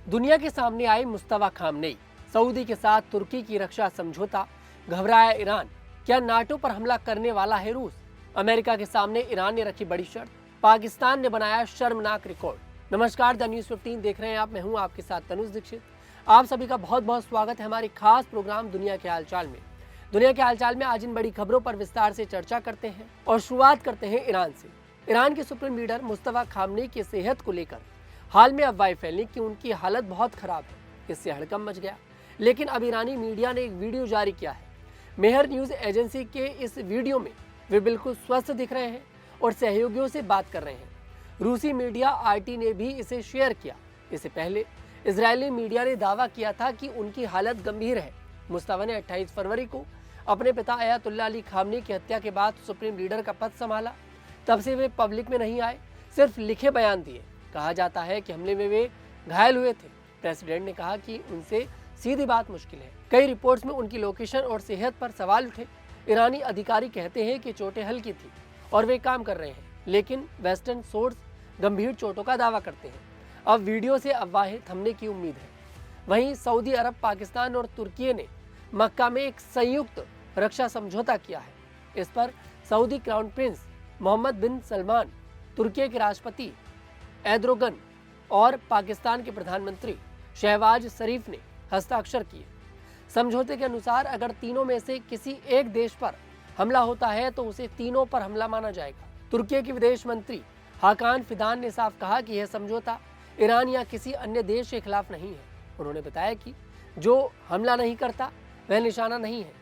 दुनिया के सामने आए मुस्तफा खामनेई, सऊदी के साथ तुर्की की रक्षा समझौता, घबराया ईरान, क्या नाटो पर हमला करने वाला है रूस? अमेरिका के सामने ईरान ने रखी बड़ी शर्त, पाकिस्तान ने बनाया शर्मनाक रिकॉर्ड। नमस्कार, द न्यूज़ 15 देख रहे हैं आप। मैं हूं आपके साथ तनुज दीक्षित। आप सभी का बहुत बहुत स्वागत है हमारे खास प्रोग्राम दुनिया के हालचाल में। दुनिया के हालचाल में आज इन बड़ी खबरों पर विस्तार से चर्चा करते हैं और शुरुआत करते हैं ईरान से। ईरान के सुप्रीम लीडर मुस्तफा खामनेई की सेहत को लेकर हाल में अफवाहें फैली कि उनकी हालत बहुत खराब है। इससे हड़कंप मच गया, लेकिन अब ईरानी मीडिया ने एक वीडियो जारी किया है। मेहर न्यूज एजेंसी के इस वीडियो में वे बिल्कुल स्वस्थ दिख रहे हैं और सहयोगियों से बात कर रहे हैं। रूसी मीडिया RT ने भी इसे शेयर किया। इससे पहले इजरायली मीडिया ने दावा किया था कि उनकी हालत गंभीर है। मुस्तफा ने 28 फरवरी को अपने पिता अयातुल्लाह अली खामनेई की हत्या के बाद सुप्रीम लीडर का पद संभाला। तब से वे पब्लिक में नहीं आए, सिर्फ लिखे बयान दिए। कहा जाता है कि हमले में वे घायल हुए थे। प्रेसिडेंट ने कहा कि उनसे सीधी बात मुश्किल है। कई रिपोर्ट्स में उनकी लोकेशन और सेहत पर सवाल उठे। ईरानी अधिकारी कहते हैं कि चोटें हल्की थी और वे काम कर रहे हैं, लेकिन वेस्टर्न सोर्स गंभीर चोटों का दावा करते हैं। अब वीडियो से अफवाहें थमने की उम्मीद है। वहीं सऊदी अरब, पाकिस्तान और तुर्की ने मक्का में एक संयुक्त रक्षा समझौता किया है। इस पर सऊदी क्राउन प्रिंस मोहम्मद बिन सलमान, तुर्की के राष्ट्रपति एर्दोगन और पाकिस्तान के प्रधानमंत्री शहबाज शरीफ ने हस्ताक्षर किए। समझौते के अनुसार अगर तीनों में से किसी एक देश पर हमला होता है तो उसे तीनों पर हमला माना जाएगा। तुर्की के विदेश मंत्री हाकान फिदान ने साफ कहा कि यह समझौता ईरान या किसी अन्य देश के खिलाफ नहीं है। उन्होंने बताया कि जो हमला नहीं करता वह निशाना नहीं है।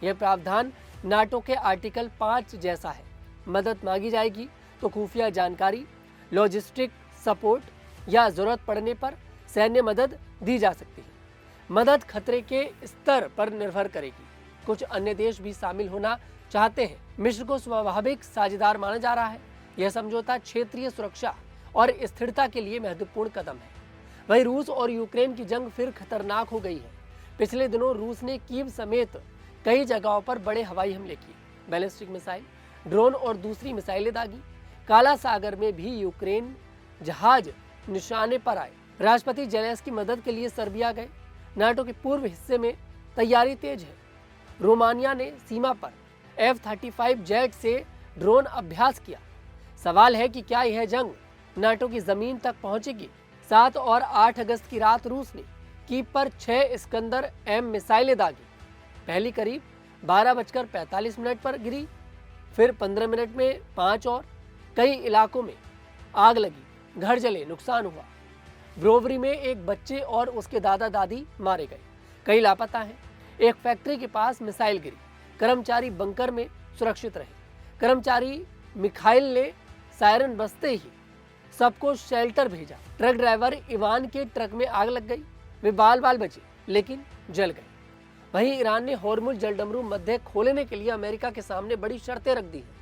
यह प्रावधान नाटो के आर्टिकल 5 जैसा है। मदद मांगी जाएगी तो खुफिया जानकारी, लॉजिस्टिक सपोर्ट या जरूरत पड़ने पर सैन्य मदद दी जा सकती है। मदद खतरे के स्तर पर निर्भर करेगी। कुछ अन्य देश भी शामिल होना चाहते हैं। मिस्र को स्वाभाविक साझेदार माना जा रहा है। यह समझौता क्षेत्रीय सुरक्षा और स्थिरता के लिए महत्वपूर्ण कदम है। वहीं रूस और यूक्रेन की जंग फिर खतरनाक हो गई है। पिछले दिनों रूस ने कीव समेत कई जगहों पर बड़े हवाई हमले किए, बैलिस्टिक मिसाइल, ड्रोन और दूसरी मिसाइलें दागी। काला सागर में भी यूक्रेन जहाज निशाने पर आए। राष्ट्रपति जेलेंस्की की मदद के लिए सर्बिया गए। नाटो के पूर्व हिस्से में तैयारी तेज है। रोमानिया ने सीमा पर F-35 जेट से ड्रोन अभ्यास किया। सवाल है कि क्या यह जंग नाटो की जमीन तक पहुंचेगी। 7 और 8 अगस्त की रात रूस ने कीव पर 6 इस्कंदर M मिसाइलें दागी। पहली करीब 12:45 पर गिरी, फिर 15 मिनट में 5 और। कई इलाकों में आग लगी, घर जले, नुकसान हुआ। ब्रोवरी में एक बच्चे और उसके दादा दादी मारे गए। कई लापता हैं। एक फैक्ट्री के पास मिसाइल गिरी, कर्मचारी बंकर में सुरक्षित रहे। कर्मचारी मिखाइल ने सायरन बजते ही सबको शेल्टर भेजा। ट्रक ड्राइवर इवान के ट्रक में आग लग गई। वे बाल बाल बचे, लेकिन जल गए। वहीं ईरान ने होर्मुज जलडमरू मध्य खोलने के लिए अमेरिका के सामने बड़ी शर्तें रख दी हैं।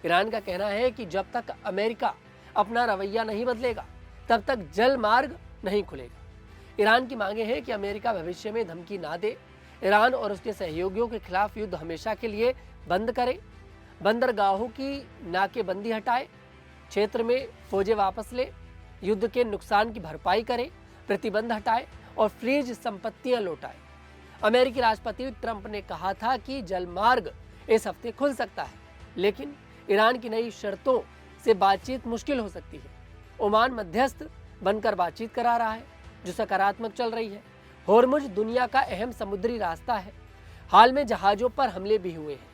ईरान का कहना है कि जब तक अमेरिका अपना रवैया नहीं बदलेगा तब तक जल मार्ग नहीं खुलेगा। ईरान की मांगे हैं कि अमेरिका भविष्य में धमकी ना दे, ईरान और उसके सहयोगियों के खिलाफ युद्ध हमेशा के लिए बंद करे, बंदरगाहों की नाकेबंदी हटाए, क्षेत्र में फौजें वापस ले, युद्ध के नुकसान की भरपाई करे, प्रतिबंध हटाए और फ्रीज संपत्तियां लौटाए। अमेरिकी राष्ट्रपति ट्रंप ने कहा था कि जलमार्ग इस हफ्ते खुल सकता है, लेकिन ईरान की नई शर्तों से बातचीत मुश्किल हो सकती है। ओमान मध्यस्थ बनकर बातचीत करा रहा है, जो सकारात्मक चल रही है। होर्मुज दुनिया का अहम समुद्री रास्ता है। हाल में जहाजों पर हमले भी हुए हैं।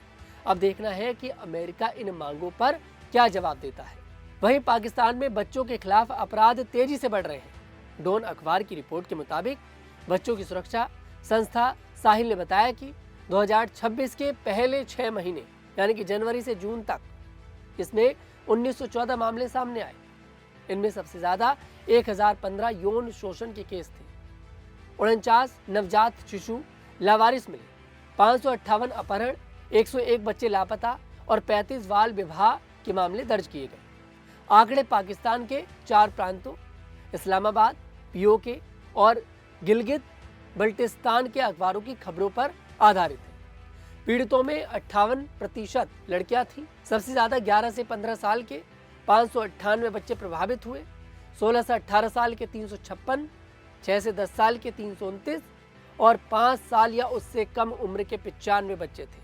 अब देखना है कि अमेरिका इन मांगों पर क्या जवाब देता है। वहीं पाकिस्तान में बच्चों के खिलाफ अपराध तेजी से बढ़ रहे हैं। डॉन अखबार की रिपोर्ट के मुताबिक बच्चों की सुरक्षा संस्था साहिल ने बताया कि 2026 के पहले 6 महीने यानी कि जनवरी से जून तक इसमें 1914 मामले सामने आए। इनमें सबसे ज्यादा 1015 यौन शोषण के केस थे। 49 नवजात शिशु लावारिस मिले, 558 अपहरण, 101 बच्चे लापता और 35 बाल विवाह के मामले दर्ज किए गए। आंकड़े पाकिस्तान के 4 प्रांतों इस्लामाबाद, POK और गिलगित बल्टिस्तान के अखबारों की खबरों पर आधारित है। पीड़ितों में 58% लड़कियां थीं। सबसे ज्यादा 11 से 15 साल के 598 बच्चे प्रभावित हुए। 16 से 18 साल के 356, 6 से 10 साल के 329 और 5 साल या उससे कम उम्र के 95 बच्चे थे।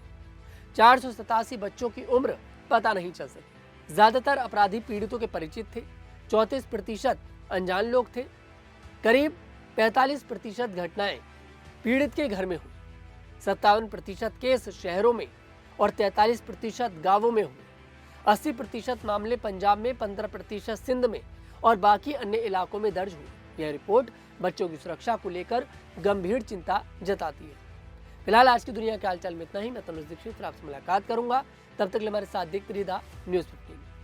487 बच्चों की उम्र पता नहीं चल सकी। ज्यादातर अपराधी पीड़ितों के परिचित थे। 34% अनजान लोग थे। करीब 45% घटनाएं पीड़ित के घर में हुई। 57% केस शहरों में और 43% गांवों में हुए। 80% मामले पंजाब में, 15% सिंध में और बाकी अन्य इलाकों में दर्ज हुए। यह रिपोर्ट बच्चों की सुरक्षा को लेकर गंभीर चिंता जताती है। फिलहाल आज की दुनिया के हालचाल में इतना ही। मैं तनुज दीक्षित आपसे मुलाकात करूंगा। तब तक के लिए हमारे साथ देखते रहिए न्यूज़ 15।